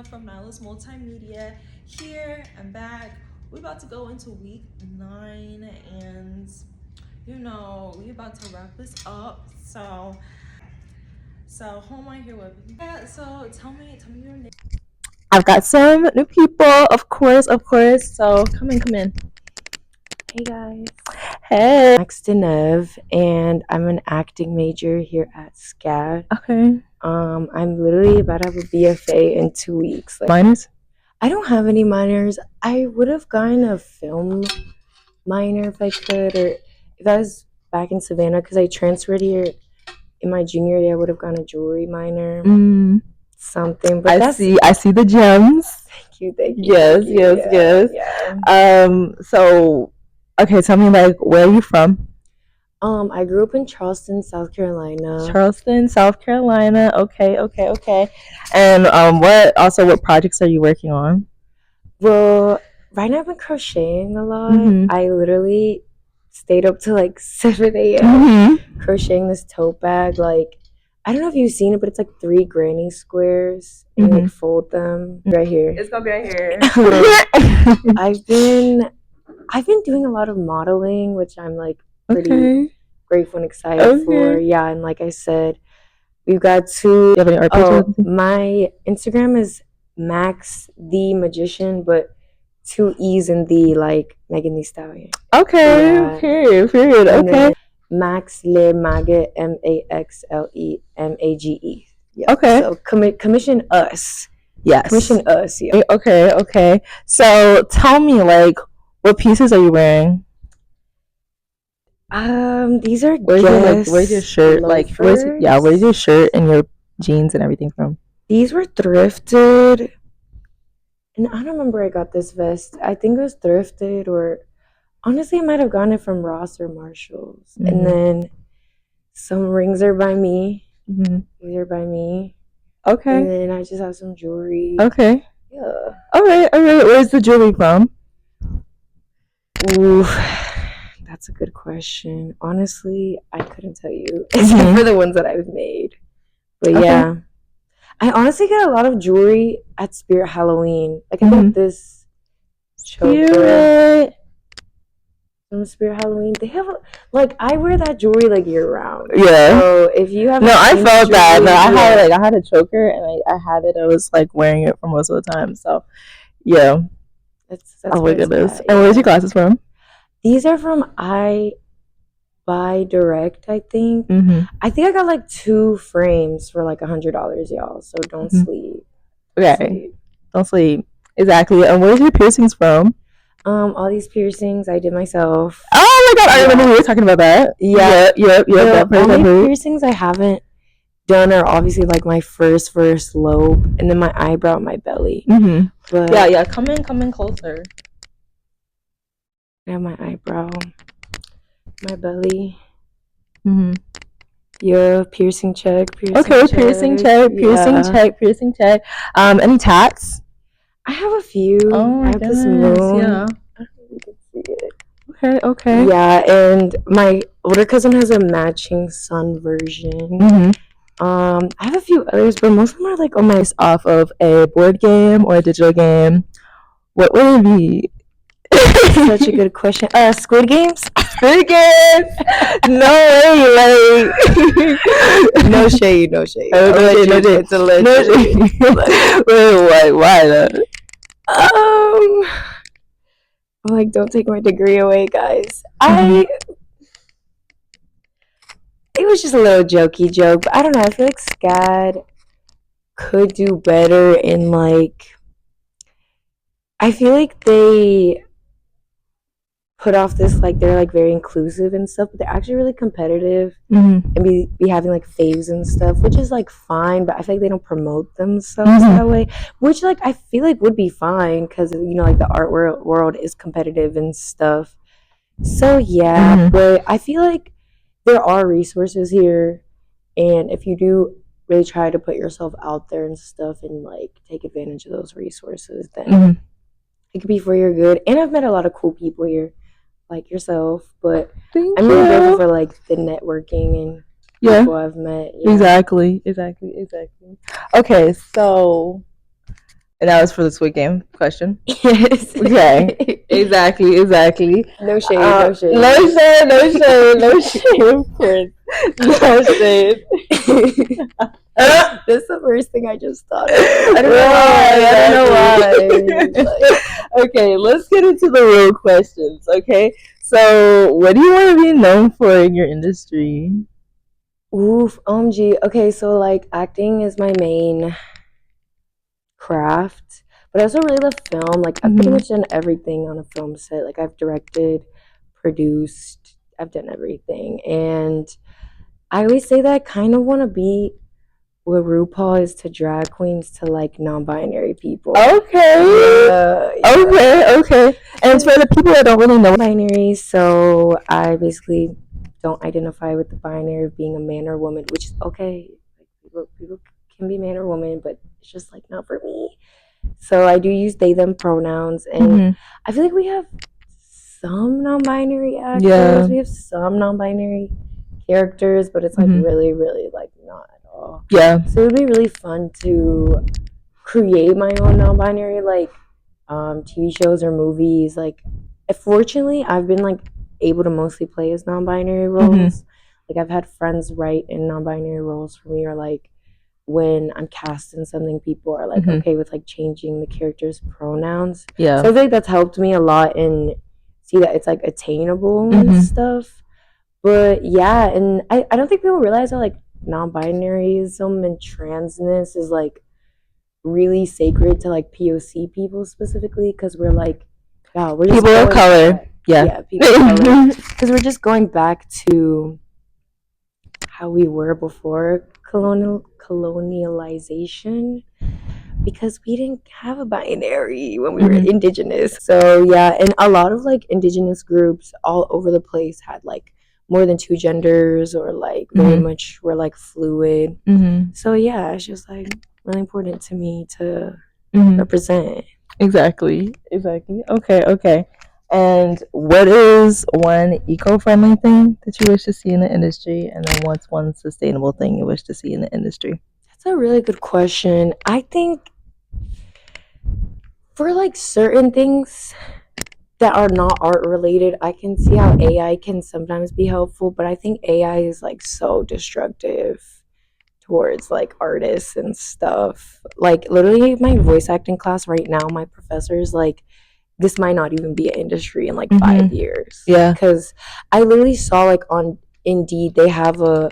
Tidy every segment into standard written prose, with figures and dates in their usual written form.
from Nyla's Multimedia. Here and back. We're about to go into week 9, and we're about to wrap this up. So who am I here with? Yeah, so tell me your name. I've got some new people, of course. So come in. Hey guys. Hey. Max Denev, and I'm an acting major here at SCAD. Okay. I'm literally about to have a BFA in 2 weeks. Minors? I don't have any minors. I would have gotten a film minor if I could, or if I was back in Savannah, because I transferred here in my junior year. I would have gotten a jewelry minor, something. But I see the gems. Thank you. Yes. Yeah. So, okay, tell me, where are you from? I grew up in Charleston, South Carolina. Okay. And what projects are you working on? Well, right now I've been crocheting a lot. I literally stayed up till 7 a.m. Crocheting this tote bag. I don't know if you've seen it, but it's 3 granny squares, and you fold them right here. It's gonna be right here. I've been doing a lot of modeling, which I'm pretty grateful and excited for. Yeah, and like I said, we've got 2. Do you have any art pictures? My Instagram is Max the Magician, but 2 E's in the Megan Thee Stallion. Okay, yeah. Period. Okay. Max Le Mage, MAXLE MAGE. Yeah. Okay. So commission us. Yes. Commission us. Yeah. Okay. So tell me, what pieces are you wearing? These are where's your shirt? Where's your shirt and your jeans and everything from? These were thrifted, and I don't remember where I got this vest. I think it was thrifted, or honestly, I might have gotten it from Ross or Marshalls. And then some rings are by me. These are by me. Okay. And then I just have some jewelry. Okay. Yeah. All right. Where's the jewelry from? Ooh, that's a good question. Honestly, I couldn't tell you, except for the ones that I've made. But yeah. I honestly get a lot of jewelry at Spirit Halloween. I got this choker from Spirit Halloween. They have I wear that jewelry year round. Yeah. So if you have I felt that. No, I had a choker, and I had it. I was wearing it for most of the time. So yeah. That's oh my goodness. And where's your glasses from? These are from I Buy Direct, I think. I think I got 2 frames for $100, y'all. So don't sleep. Okay. Don't sleep. Exactly. And where's your piercings from? All these piercings I did myself. Oh my god, I remember we were talking about that. Yeah. The only piercings I haven't done are obviously my first lobe, and then my eyebrow and my belly. But yeah. Come in closer. I have my eyebrow, my belly. Yeah, piercing check. Piercing check. Any tats? I have a few. Oh my goodness. This moon. Yeah. I don't know if you can see it. Okay. Yeah, and my older cousin has a matching sun version. I have a few others, but most of them are on my off of a board game or a digital game. What would it be? Such a good question. Squid Games? Squid Games! No way, No shade. No shade. It's a legend. No shade. Wait, why though? I'm don't take my degree away, guys. It was just a little jokey joke, but I don't know. I feel SCAD could do better in I feel they put off this they're very inclusive and stuff, but they're actually really competitive and be having faves and stuff, which is fine, but I feel they don't promote themselves that way, which I feel would be fine, because the art world is competitive and stuff. So yeah, but I feel there are resources here, and if you do really try to put yourself out there and stuff and take advantage of those resources, then it could be for your good. And I've met a lot of cool people here, like yourself, but I'm really grateful for the networking and people I've met. Exactly. Okay, so And that was for the Squid Game question. Yes. Okay. Exactly. No shade. No shade. No shade, of course. No shade. That's the first thing I just thought of. I don't know why. Okay, let's get into the real questions, okay? So, what do you want to be known for in your industry? Oof, OMG. Okay, so like acting is my main craft, but I also really love film. Like I've pretty much done everything on a film set. Like I've directed, produced, I've done everything. And I always say that I kind of want to be what RuPaul is to drag queens to like non-binary people. Okay. Okay. And for the people that don't really know binary, so I basically don't identify with the binary of being a man or woman, which is okay. Like, people can be man or woman, but it's just like not for me. So I do use they them pronouns, and I feel like we have some non-binary actors. Yeah. We have some non-binary characters, but it's like really, really like not at all. Yeah. So it would be really fun to create my own non-binary like TV shows or movies. Like, fortunately, I've been like able to mostly play as non-binary roles. Like I've had friends write in non-binary roles for me, or like when I'm cast in something, people are like okay with like changing the character's pronouns. Yeah. So I think that's helped me a lot and see that it's like attainable and stuff. But yeah, and I don't think people realize that like non-binaryism and transness is like really sacred to like POC people specifically, because we're like, yeah, we're just people of color. Back. Yeah, people of color. Because we're just going back to how we were before colonialization, because we didn't have a binary when we were indigenous. So yeah, and a lot of like indigenous groups all over the place had like more than 2 genders, or like very much were like fluid. So yeah, it's just like really important to me to represent. Exactly. Okay. And what is one eco-friendly thing that you wish to see in the industry, and then what's one sustainable thing you wish to see in the industry? That's a really good question. I think for like certain things that are not art related, I can see how AI can sometimes be helpful, but I think AI is like so destructive towards like artists and stuff. Like literally my voice acting class right now, my professor is like, this might not even be an industry in like 5 years. Yeah. Because I literally saw like on Indeed, they have a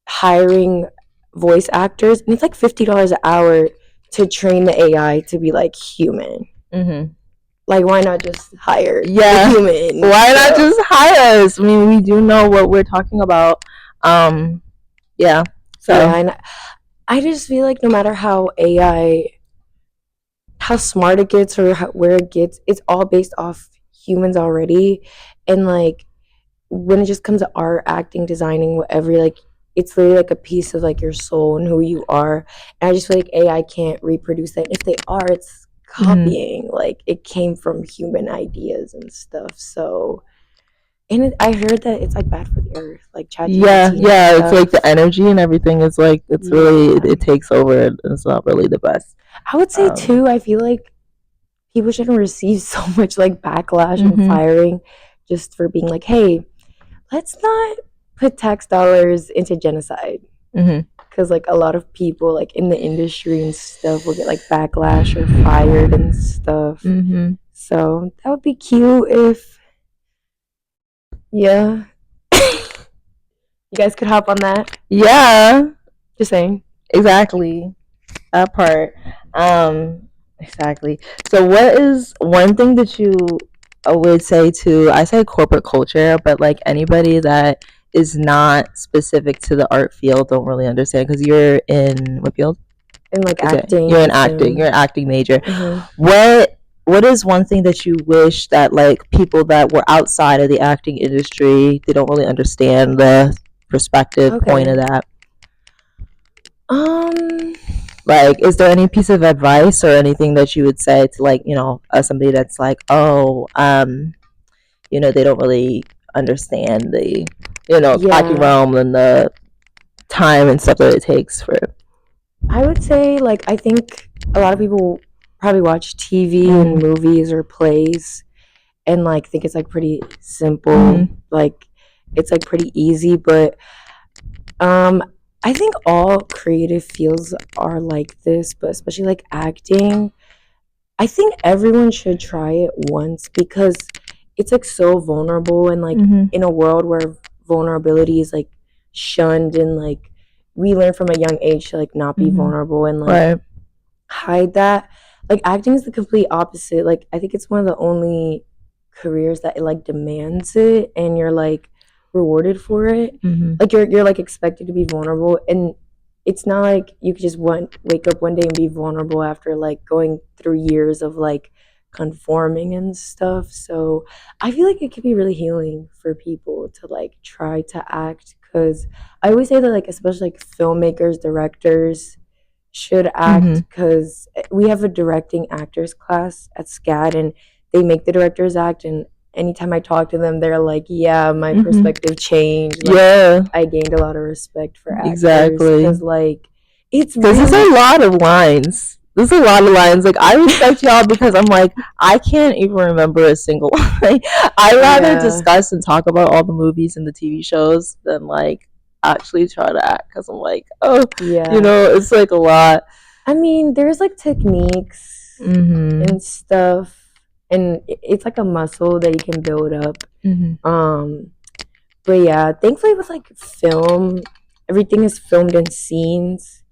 hiring voice actors, and it's like $50 an hour to train the AI to be like human. Like, why not just hire human? Why not just hire us? I mean, we do know what we're talking about. Yeah. So and I just feel like no matter how AI, how smart it gets or where it gets, it's all based off humans already. And like when it just comes to art, acting, designing, whatever, like it's literally like a piece of like your soul and who you are. And I just feel like AI can't reproduce that. If they are, it's copying. Like it came from human ideas and stuff. So, and I heard that it's like bad for the earth, like ChatGPT. Yeah, it's like the energy and everything is like, it's really, it takes over, and it's not really the best. I would say too, I feel like people shouldn't receive so much like backlash and firing just for being like, hey, let's not put tax dollars into genocide. Because like a lot of people like in the industry and stuff will get like backlash or fired and stuff. So that would be cute if you guys could hop on that. Yeah. Just saying. Exactly. That part. Exactly. So what is one thing that you would say to, I say corporate culture, but like anybody that is not specific to the art field don't really understand, because you're in what field? In like acting. You're in acting. You're an acting major. What is one thing that you wish that like people that were outside of the acting industry, they don't really understand the perspective point of that? Like, is there any piece of advice or anything that you would say to like, you know, somebody that's like, oh, you know, they don't really understand the, you know, acting realm and the time and stuff that it takes for. I would say like, I think a lot of people probably watch TV and movies or plays and like think it's like pretty simple, like it's like pretty easy, but I think all creative fields are like this, but especially like acting, I think everyone should try it once because it's like so vulnerable, and like in a world where vulnerability is like shunned, and like we learn from a young age to like not be vulnerable and like hide that. Like acting is the complete opposite. Like I think it's one of the only careers that it like demands it, and you're like rewarded for it. Like you're like expected to be vulnerable, and it's not like you could just wake up one day and be vulnerable after like going through years of like conforming and stuff. So I feel like it could be really healing for people to like try to act, because I always say that like especially like filmmakers, directors should act, because we have a directing actors class at SCAD, and they make the directors act, and anytime I talk to them, they're like, yeah, my perspective changed. Like, I gained a lot of respect for actors. Exactly. Because, like, it's This is a lot of lines. This is a lot of lines. Like, I respect y'all because I'm like, I can't even remember a single line. I rather discuss and talk about all the movies and the TV shows than, like, actually try to act, because I'm like, oh, you know, it's like a lot. I mean, there's, like, techniques and stuff. And it's like a muscle that you can build up. But yeah, thankfully with like film, everything is filmed in scenes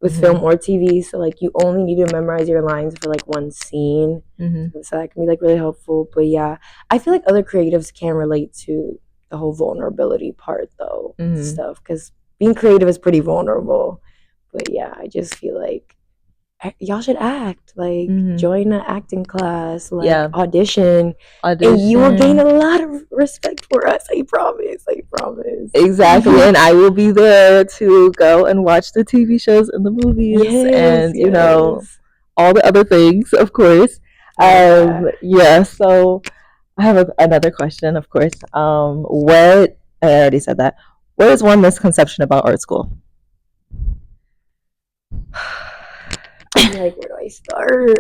with film or TV. So like you only need to memorize your lines for like one scene. So that can be like really helpful. But yeah, I feel like other creatives can relate to the whole vulnerability part though, stuff. Because being creative is pretty vulnerable. But yeah, I just feel like y'all should act, like join an acting class, like audition, and you will gain a lot of respect for us. I promise. Exactly. And I will be there to go and watch the TV shows and the movies, and you know, all the other things, of course. So I have another question, of course. What, I already said that, what is one misconception about art school? Like, where do I start?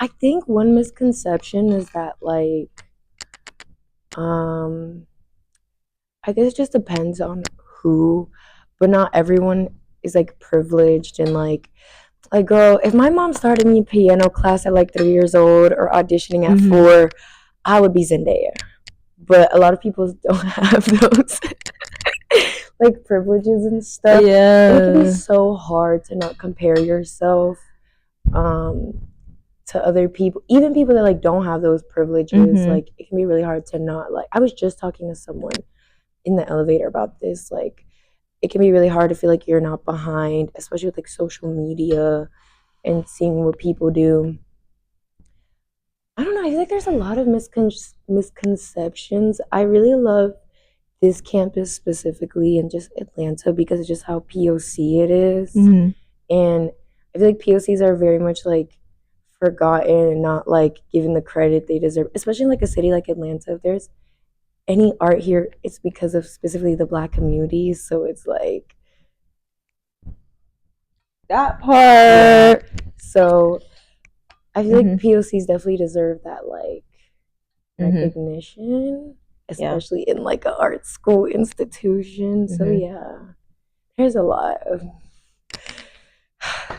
I think one misconception is that like I guess it just depends on who, but not everyone is like privileged, and like girl, if my mom started me piano class at like 3 years old or auditioning at 4, I would be Zendaya. But a lot of people don't have those like privileges and stuff. It can be so hard to not compare yourself to other people, even people that like don't have those privileges. Like it can be really hard to not, like, I was just talking to someone in the elevator about this. Like it can be really hard to feel like you're not behind, especially with like social media and seeing what people do. I don't know, I feel like there's a lot of misconceptions. I really love this campus specifically, and just Atlanta, because it's just how POC it is. And I feel like POCs are very much like forgotten and not like given the credit they deserve, especially in like a city like Atlanta. If there's any art here, it's because of specifically the Black communities. So it's like that part. So I feel like POCs definitely deserve that like recognition, especially in like an art school institution. So yeah, there's a lot of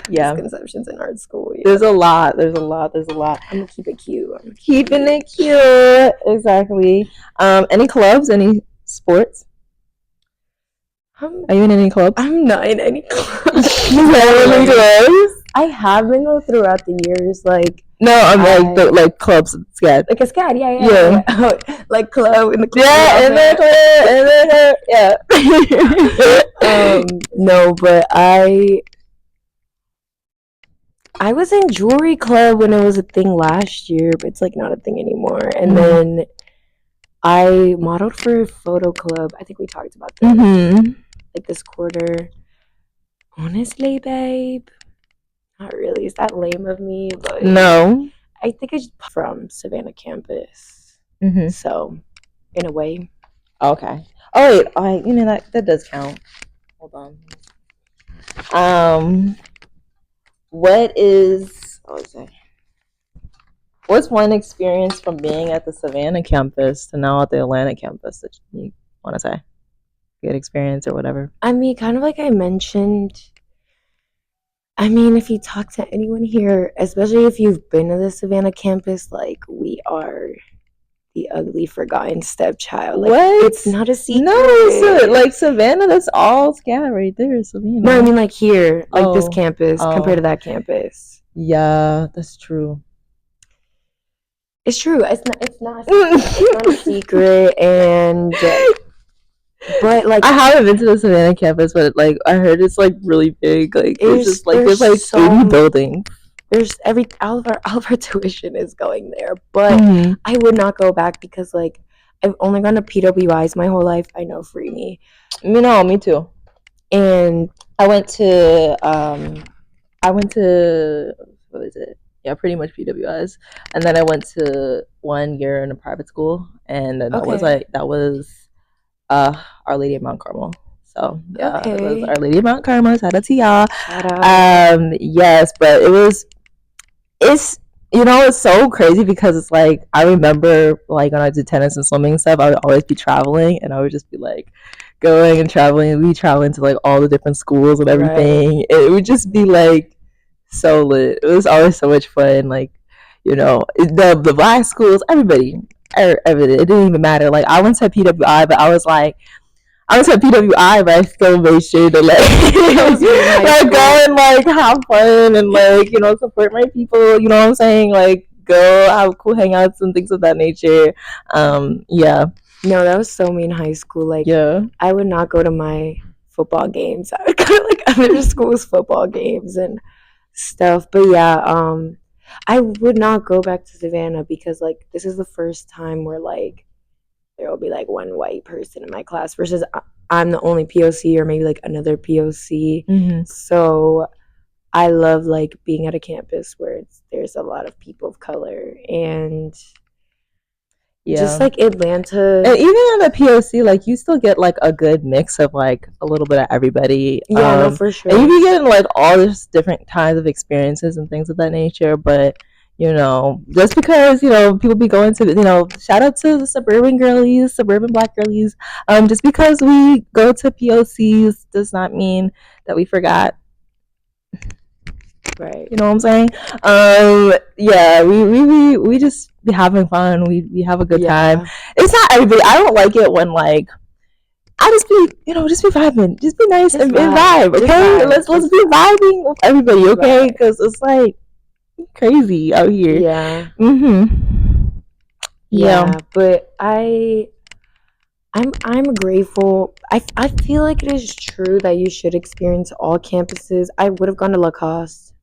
misconceptions in art school. There's a lot. I'm gonna keep it cute. Keeping it cute. Exactly. Any clubs? Any sports? Are you in any clubs? I'm not in any clubs. I have been though throughout the years. Like no, I'm like clubs, SCAD. Like a SCAD, yeah. Like club in the club. No, but I was in jewelry club when it was a thing last year, but it's like not a thing anymore. And then I modeled for a photo club. I think we talked about that like this quarter. Honestly, babe, not really. Is that lame of me? But no, I think it's from Savannah campus. So, in a way. Okay. Oh wait, you know that does count. Hold on. What's one experience from being at the Savannah campus to now at the Atlanta campus that you want to say? Good experience or whatever. I mean, kind of like I mentioned, I mean, if you talk to anyone here, especially if you've been to the Savannah campus, like, we are the ugly forgotten stepchild. Like, what? It's not a secret. No, it's like Savannah, that's all scat right there, Savannah. No, I mean like here, like this campus compared to that campus. Yeah, that's true. It's true. It's not a secret, and but like I haven't been to the Savannah campus, but like I heard it's like really big. Like it's just like there's like 80 buildings. There's all of our tuition is going there, but I would not go back because like I've only gone to PWIs my whole life. I know, free me. Me too. And I went to what was it? Yeah, pretty much PWIs, and then I went to 1 year in a private school, and then that was Our Lady of Mount Carmel. So yeah, it was Our Lady of Mount Carmel. Shout out to y'all. Yes, but it's it's so crazy because it's like I remember like when I did tennis and swimming and stuff, I would always be traveling, and I would just be like going and traveling, and we traveling to like all the different schools and everything. Right. It would just be like so lit. It was always so much fun. Like the black schools, everybody. It didn't even matter. Like I went to PWI, but I still made sure to like go and like have fun and like support my people. You know what I'm saying? Like go have cool hangouts and things of that nature. Yeah. No, that was so me in high school. Like I would not go to my football games. I would go to like other schools' football games and stuff. But yeah, I would not go back to Savannah because like this is the first time where like there will be like one white person in my class versus I'm the only POC or maybe like another POC. So I love like being at a campus where there's a lot of people of color and just like Atlanta. And even in the POC, like you still get like a good mix of like a little bit of everybody. Yeah, no, for sure. And you be getting like all this different kinds of experiences and things of that nature. But just because people be going to shout out to the suburban black girlies. Just because we go to POCs does not mean that we forgot. Right. You know what I'm saying? Yeah, we just be having fun. We have a good time. It's not everybody. I don't like it when like I just be vibing, just be nice and vibe. Okay, let's be vibing with everybody. Okay, because it's like crazy out here. Yeah. Yeah, but I'm grateful. I feel like it is true that you should experience all campuses. I would have gone to Lacoste.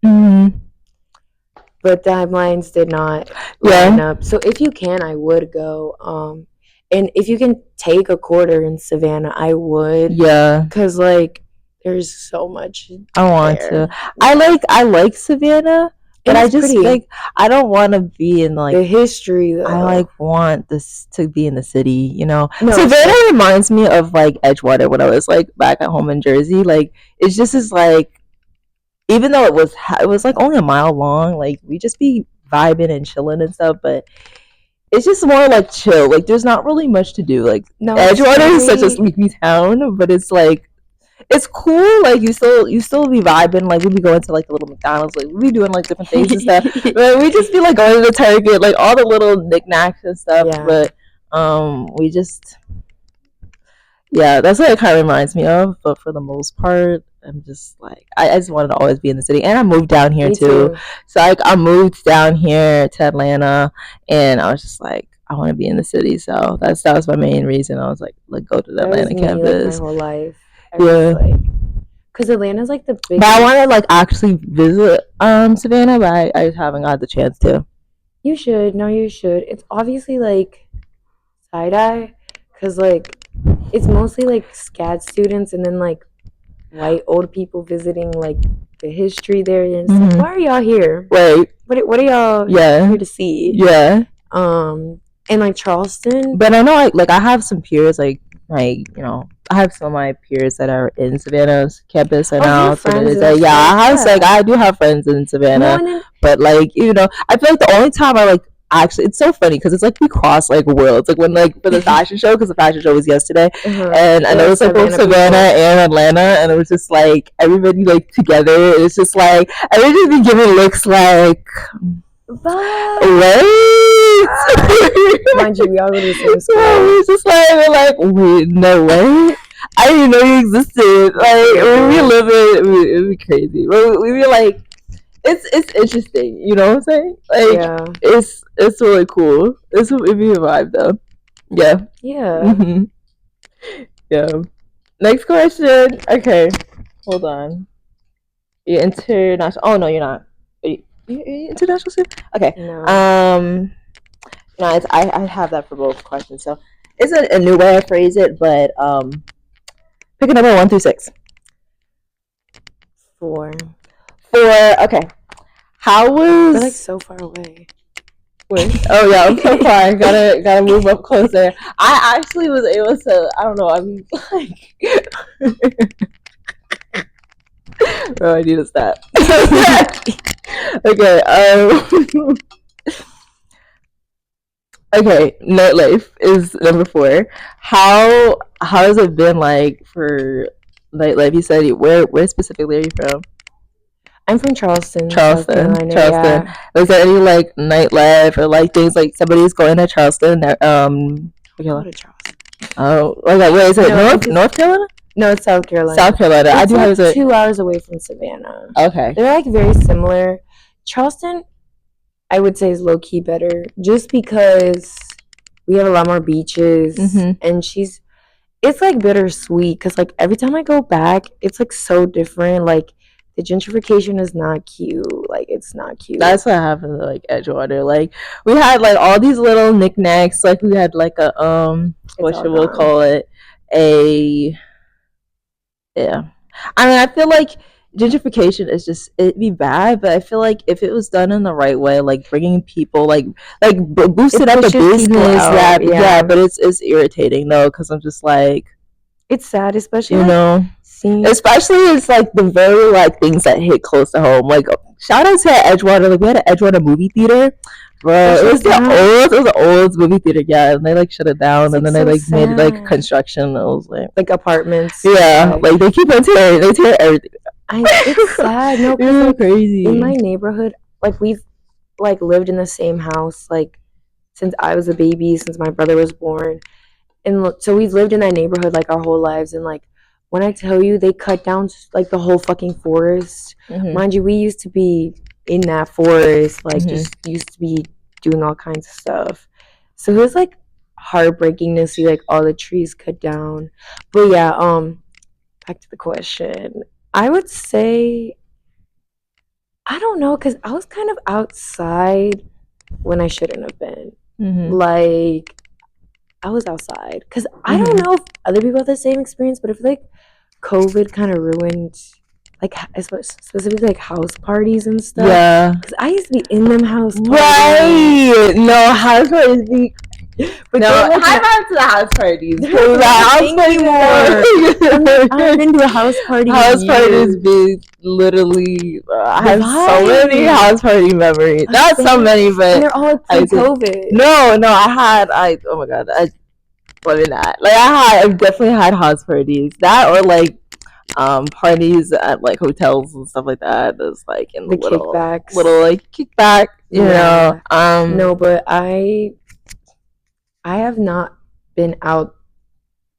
But timelines did not line up. So if you can, I would go. And if you can take a quarter in Savannah, I would. Yeah. Because like there's so much. I want to. I like Savannah. But I just like I don't want to be in like the history though. I like want this to be in the city, Savannah reminds me of like Edgewater when I was like back at home in Jersey. Like it's just as like even though it was like only a mile long, like we just be vibing and chilling and stuff, but it's just more like chill. Like there's not really much to do. Like Edgewater is such a sleepy town, but it's like it's cool. Like you still be vibing. Like we be going to like the little McDonald's. Like we be doing like different things and stuff. But we just be like going to the Target, like all the little knickknacks and stuff. Yeah. But we just that's what it kind of reminds me of. But for the most part, I'm just like I just wanted to always be in the city, and I moved down here too. So like I moved down here to Atlanta, and I was just like I want to be in the city. So that was my main reason. I was like go to the Atlanta campus. Like my whole life. Because Atlanta's like the biggest. But I want to like actually visit Savannah, but I just haven't got the chance to. You should. No, you should. It's obviously like side-eye because like it's mostly like SCAD students and then like white old people visiting like the history there. And it's like, why are y'all here? Right. What are y'all here to see? Yeah. And like Charleston. But I know I have some peers I I have some of my peers that are in Savannah's campus right Oh, now. your So friends it's and like, yeah, stuff, I was like, yeah. I do have friends in No, Savannah, and then but like, you know, I feel like the only time I like actually, it's so funny because it's like we cross like worlds, like when like for the fashion show, because the fashion show was yesterday, and I know it's like both Savannah and Atlanta, and it was just like everybody like together. It's just like everybody be giving looks like wait. Mind you, we all go to the same school. So it's just like we're like, wait, no way. I didn't even know you existed. Like when we live it would be crazy. We be like, it's interesting. You know what I'm saying? Like Yeah. it's really cool. It'd be a vibe though. Yeah. Yeah. Yeah. Next question. Okay, hold on. You're international. Oh no, you're not. Are you international student? Okay. No. No, I have that for both questions. So it's a new way I phrase it, but pick a number 1 through 6. 4. 4. Okay. How was? We're like so far away. Wait. Oh yeah, I'm so far. Gotta move up closer. I actually was able to. I don't know. I mean, like. Bro, I need to stop. Okay. Okay, nightlife is number 4. How has it been like for nightlife? You said where specifically are you from? I'm from Charleston. Charleston. Yeah. Is there any like nightlife or like things like somebody's going to Charleston? Go to Charleston. Oh, okay. Where is it? No, North Carolina? No, it's South Carolina. South Carolina. It's I do like have 2 hours away from Savannah. Okay. They're like very similar. Charleston, I would say, is low key better just because we have a lot more beaches, and it's like bittersweet because like every time I go back, it's like so different. Like the gentrification is not cute. Like it's not cute. That's what happened to like Edgewater. Like we had like all these little knickknacks. Like we had like a what should we call it? Yeah. I mean, I feel like gentrification is just it'd be bad, but I feel like if it was done in the right way, like bringing people like boosting up the business, yeah, but it's irritating though because I'm just like it's sad, especially especially it's like the very like things that hit close to home. Like shout out to Edgewater, like we had an Edgewater movie theater. Bro, it was the old movie theater, yeah, and they like shut it down, and then they like made like construction. It was like apartments. Yeah, like they keep on tearing, they tear everything. It's sad. No, it's like, crazy. In my neighborhood, like we've like lived in the same house like since I was a baby, since my brother was born, and so we've lived in that neighborhood like our whole lives, and like when I tell you they cut down like the whole fucking forest, mind you, we used to be in that forest, like just used to be doing all kinds of stuff. So it was like heartbreaking to see like all the trees cut down. But yeah, back to the question. I would say I don't know, because I was kind of outside when I shouldn't have been. Like I was outside because I don't know if other people have the same experience, but I feel like COVID kind of ruined like specifically like house parties and stuff. Yeah, because I used to be in them house parties. Right? No, house parties be. But no, high five to the house parties. I've been to a house party. House parties be literally. I have so many house party memories. Not so many, but and they're all pre-COVID. No, I oh my god, let me not. Like I've definitely had house parties. That or like parties at like hotels and stuff like that. There's like in the little like kickback, you know. No, but I have not been out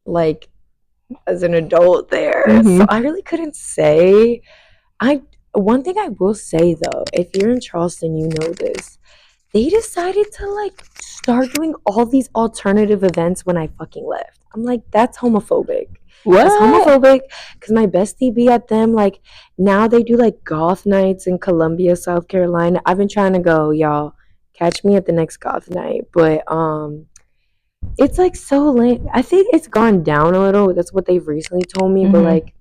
like as an adult there, so I really couldn't say. One thing I will say though, if you're in Charleston, you know this. They decided to like start doing all these alternative events when I fucking left. I'm like, that's homophobic. What? That's homophobic because my bestie be at them. Like now they do like goth nights in Columbia, South Carolina. I've been trying to go, y'all. Catch me at the next goth night, but it's like so late. I think it's gone down a little. That's what they've recently told me. But like,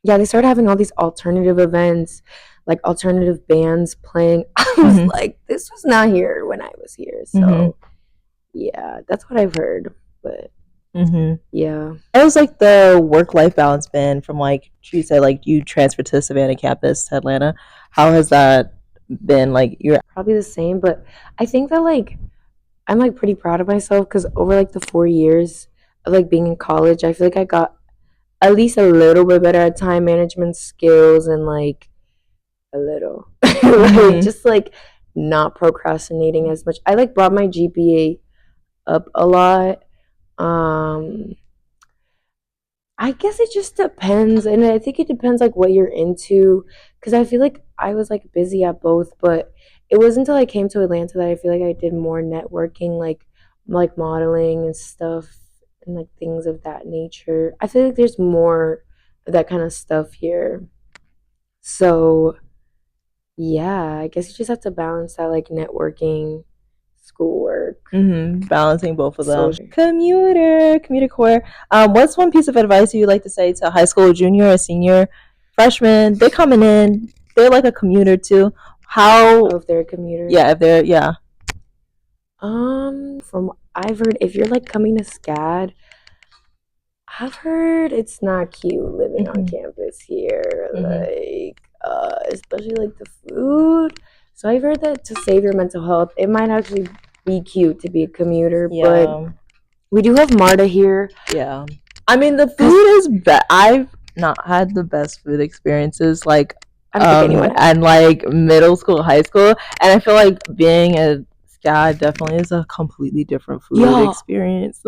yeah, they started having all these alternative events, like alternative bands playing. I was like, this was not here when I was here. So yeah, that's what I've heard. But Yeah. How was like the work-life balance been from like you said like you transferred to the Savannah campus to Atlanta? How has that been? Like you're Probably the same, but I think that like I'm like pretty proud of myself because over like the 4 years of like being in college, I feel like I got at least a little bit better at time management skills and like a little like just like not procrastinating as much. I like brought my GPA up a lot. Um I guess it just depends, and I think it depends like what you're into because I feel like I was like busy at both, but it wasn't until I came to Atlanta that I feel like I did more networking, like modeling and stuff and like things of that nature. I feel like there's more of that kind of stuff here. So, yeah, I guess you just have to balance that like networking, schoolwork, balancing both of them. social. Commuter core. What's one piece of advice you'd like to say to a high school junior or senior, freshman? They're coming in. They're like a commuter too. How? Oh, if they're a commuter. Yeah, if they're yeah. From what I've heard, if you're like coming to SCAD, I've heard it's not cute living on campus here, like especially like the food. So I've heard that to save your mental health, it might actually be cute to be a commuter, but we do have MARTA here. Yeah. I mean, the food is I've not had the best food experiences like I don't think anyone has. and like middle school, high school, and I feel like being a SCAD definitely is a completely different food experience.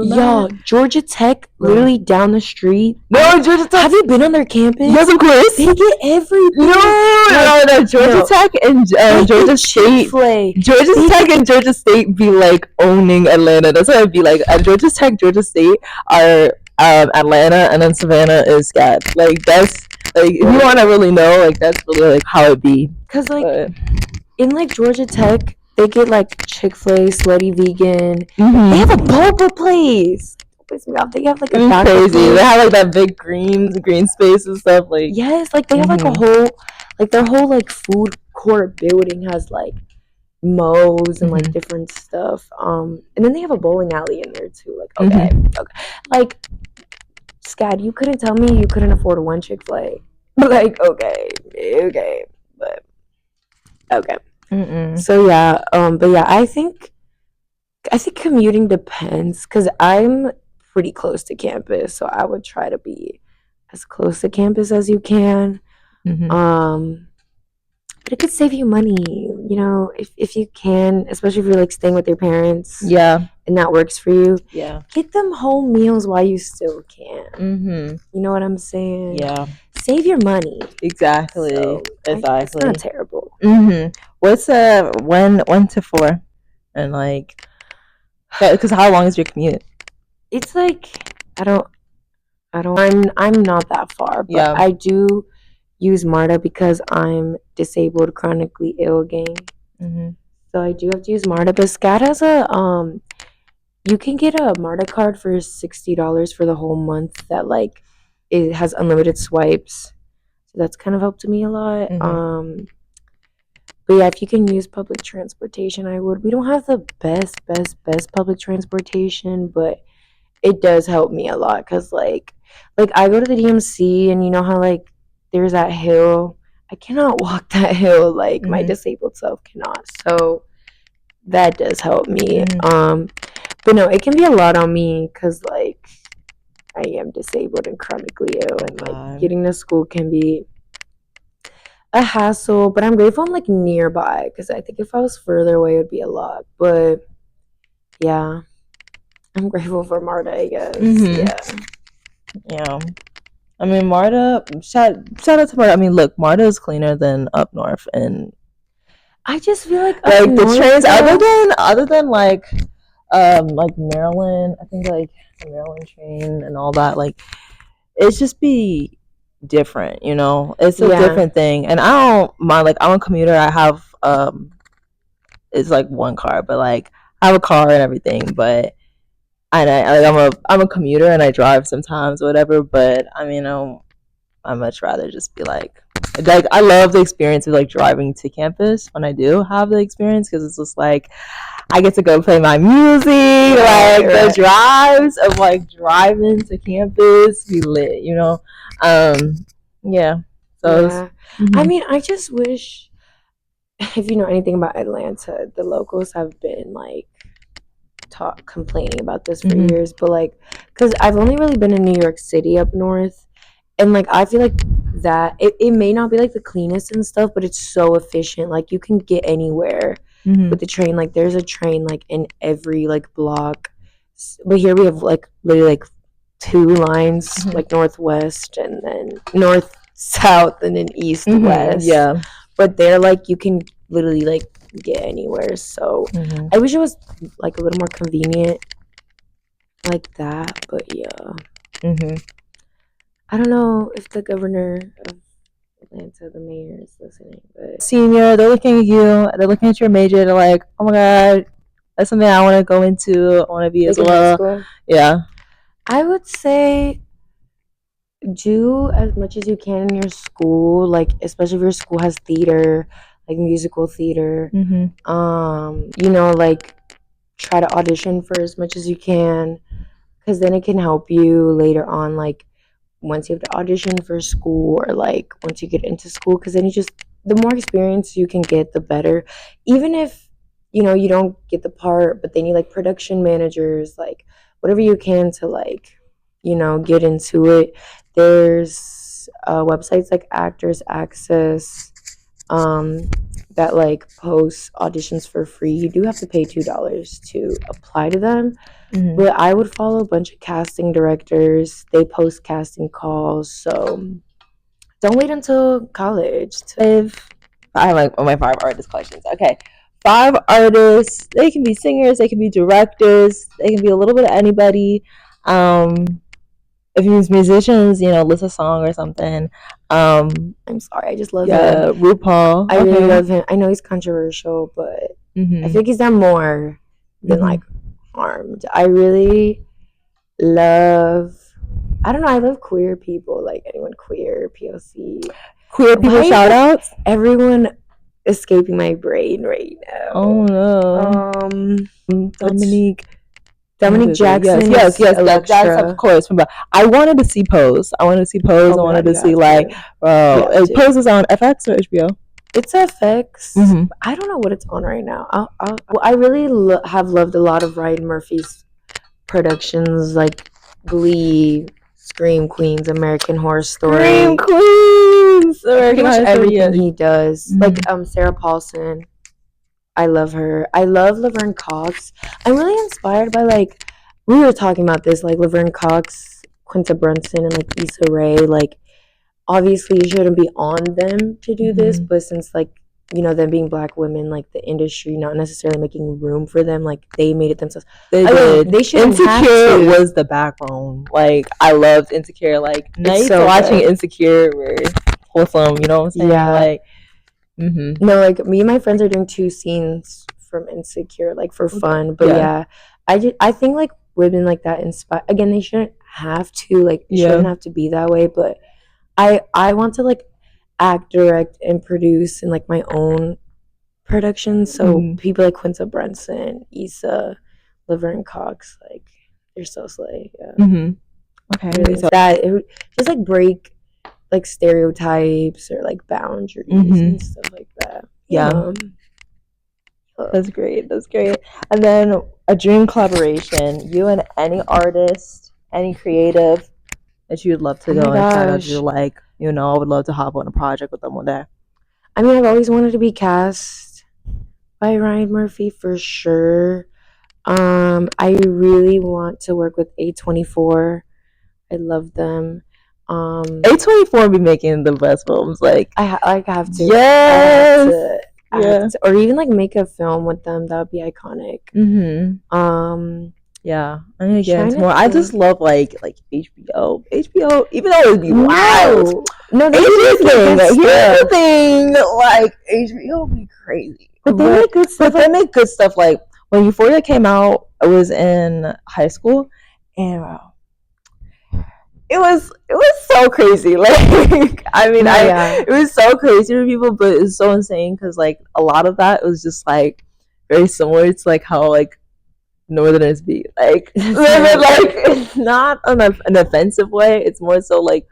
Georgia Tech, literally down the street. No, Georgia Tech. Have you been on their campus? Yes, of course. They get everything. No. Georgia Tech and Georgia State. Georgia Tech and Georgia State be like owning Atlanta. That's what I'd be like. At Georgia Tech, Georgia State are Atlanta, and then Savannah is SCAD. Like that's like if you want to really know, like that's really like how it be. Cause like in like Georgia Tech, they get like Chick-fil-A, Slutty Vegan. They have a boba place. They have like a crazy. They have like that big green space and stuff. Like yes, like they have like a whole, like their whole like food court building has like mows and like different stuff. And then they have a bowling alley in there too. Like okay, like SCAD, you couldn't tell me you couldn't afford one Chick-fil-A. Like okay, but okay. So yeah, but yeah, I think commuting depends because I'm pretty close to campus, so I would try to be as close to campus as you can. But it could save you money, you know, if you can, especially if you're like staying with your parents. Yeah. And that works for you. Yeah. Get them home meals while you still can. You know what I'm saying? Yeah. Save your money. Exactly. So, exactly. It's not terrible. What's 1 to 4, and like, because how long is your commute? It's like I'm not that far, but I do use MARTA because I'm disabled, chronically ill, gang. So I do have to use MARTA, but SCAD has a you can get a MARTA card for $60 for the whole month that like it has unlimited swipes. So that's kind of helped me a lot. But yeah, if you can use public transportation, I would. We don't have the best public transportation, but it does help me a lot because like I go to the DMC and you know how like there's that hill. I cannot walk that hill like my disabled self cannot. So that does help me. But no, it can be a lot on me because like I am disabled and chronically ill, and like getting to school can be a hassle. But I'm grateful I'm like nearby because I think if I was further away, it would be a lot. But yeah, I'm grateful for MARTA, I guess. Yeah. I mean, MARTA. Shout out to MARTA. I mean, look, MARTA is cleaner than up north, and I just feel like the trains other than like Maryland, I think like the Maryland train and all that, like it's just be different, you know. It's a different thing, and I don't mind. Like I'm a commuter. I have it's like one car, but like I have a car and everything. But I'm a commuter and I drive sometimes, or whatever. But I mean, I I much rather just be like I love the experience of like driving to campus when I do have the experience, because it's just like I get to go play my music, the drives of like driving to campus be lit, yeah. So yeah. I mean, I just wish, if you know anything about Atlanta, the locals have been like complaining about this for years, but like, because I've only really been in New York City up north, and like I feel like that it may not be like the cleanest and stuff, but it's so efficient. Like you can get anywhere with the train. Like there's a train like in every like block, but here we have like literally like 2 lines, like northwest and then north south and then east west. Yeah, but they're like you can literally like get anywhere. So I wish it was like a little more convenient like that, but yeah. I don't know if the governor of Atlanta, the mayor, is listening, but senior, they're looking at you, they're looking at your major, they're like, oh my god, that's something I want to go into, I want to be as well. Yeah, I would say do as much as you can in your school, like especially if your school has theater, like musical theater. Like try to audition for as much as you can, because then it can help you later on, like once you have to audition for school, or like once you get into school, because then the more experience you can get, the better. Even if you don't get the part, but they need like production managers, like whatever you can to like get into it. There's websites like Actors Access that like post auditions for free. You do have to pay $2 to apply to them, but I would follow a bunch of casting directors. They post casting calls, so don't wait until college. I have like my 5 artist questions. Okay, 5 artists. They can be singers, they can be directors, they can be a little bit of anybody. If it's musicians, list a song or something. I'm sorry, I just love him. RuPaul. I really love him. I know he's controversial, but I think he's done more than like harmed. I really love, I don't know, I love queer people, like anyone queer, POC. Queer people shout outs? Everyone escaping my brain right now. Oh no. Dominique Jackson. Yes, that's of course. I wanted to see Pose. I wanted to see Pose. I wanted to see Pose is on FX or HBO? It's FX. I don't know what it's on right now. I really have loved a lot of Ryan Murphy's productions, like Glee, Scream Queens, American Horror Story. Scream Queens! Pretty much everything he does. Like Sarah Paulson. I love her. I love Laverne Cox. I'm really inspired by, like, we were talking about this, like Laverne Cox, Quinta Brunson, and like Issa Rae. Like, obviously you shouldn't be on them to do this, but since like them being Black women, like the industry not necessarily making room for them, like they made it themselves. They did. They should. Insecure was the backbone. Like I loved Insecure. Like nights watching Insecure were wholesome. You know what I'm saying? Yeah. Like. No, like me and my friends are doing 2 scenes from Insecure, like for fun. But I think like women like that inspire. Again, they shouldn't have to, like, shouldn't have to be that way. But I want to like act, direct, and produce in like my own production. So people like Quinta Brunson, Issa, Laverne Cox, like they're so slay. Yeah. Okay. Really, so that it would just like break like stereotypes or like boundaries and stuff like that. That's great. And then a dream collaboration, you and any artist, any creative that you'd love to go and shout out to, like, I would love to hop on a project with them one day. I mean, I've always wanted to be cast by Ryan Murphy for sure. I really want to work with A24. I love them. A24 be making the best films. Like I have to. Yes. I have to, or even like make a film with them. That would be iconic. Yeah, I'm gonna get into more. I just love like HBO, even though it'd be wild. No, here's the thing. Like HBO would be crazy, but they make good stuff. They make good stuff. Like when Euphoria came out, I was in high school, and was so crazy. Like, I mean, it was so crazy for people, but it's so insane because like a lot of that was just like very similar to like how like Northerners be like, like it's not an offensive way. It's more so like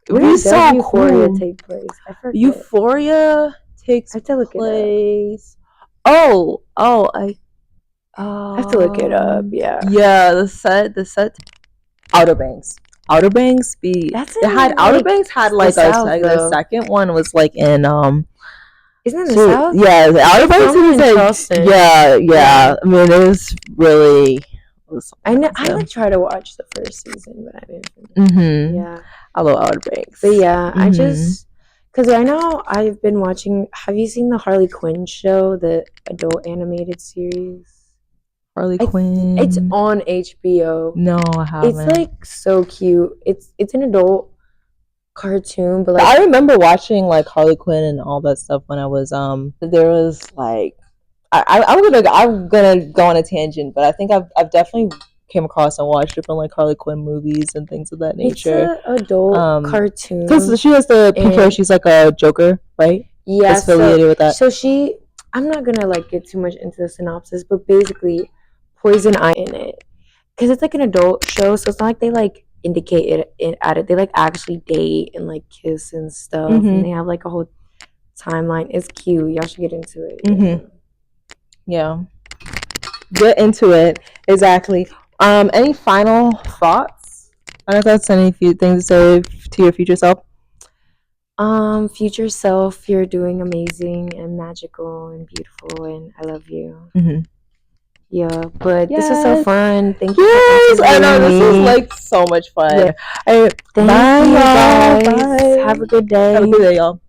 where does so Euphoria take place? I forget. Euphoria takes place. I have to look it up. Yeah. Yeah, the set. Outer Banks. Outer Banks be. Outer Banks had like the second one was like in Isn't it the South? Yeah, the Outer Banks is like Charleston. Yeah. I mean, it was really. I like try to watch the first season, but I didn't. Yeah, I love Outer Banks. But yeah, I just because I know I've been watching. Have you seen the Harley Quinn show, the adult animated series? Harley Quinn. It's on HBO. No, I haven't. It's like so cute. It's an adult cartoon, but like I remember watching like Harley Quinn and all that stuff when I was there was like I'm gonna go on a tangent, but I think I've definitely came across and watched different like Harley Quinn movies and things of that nature. It's an adult cartoon because she has the pink hair. She's like a Joker, right? Yeah, it's affiliated with that. So I'm not gonna like get too much into the synopsis, but basically, Poison Ivy in it because it's like an adult show, so it's not like they like indicate it at it. They like actually date and like kiss and stuff, and they have like a whole timeline. It's cute. Y'all should get into it. Yeah, get into it. Exactly. Any final thoughts? I don't know if that's any few things to say to your future self. Future self, you're doing amazing and magical and beautiful, and I love you. Yeah, but this is so fun. Thank you. Yes, I know this is like so much fun. Yeah. Thank you guys. Bye. Have a good day. Have a good day, y'all.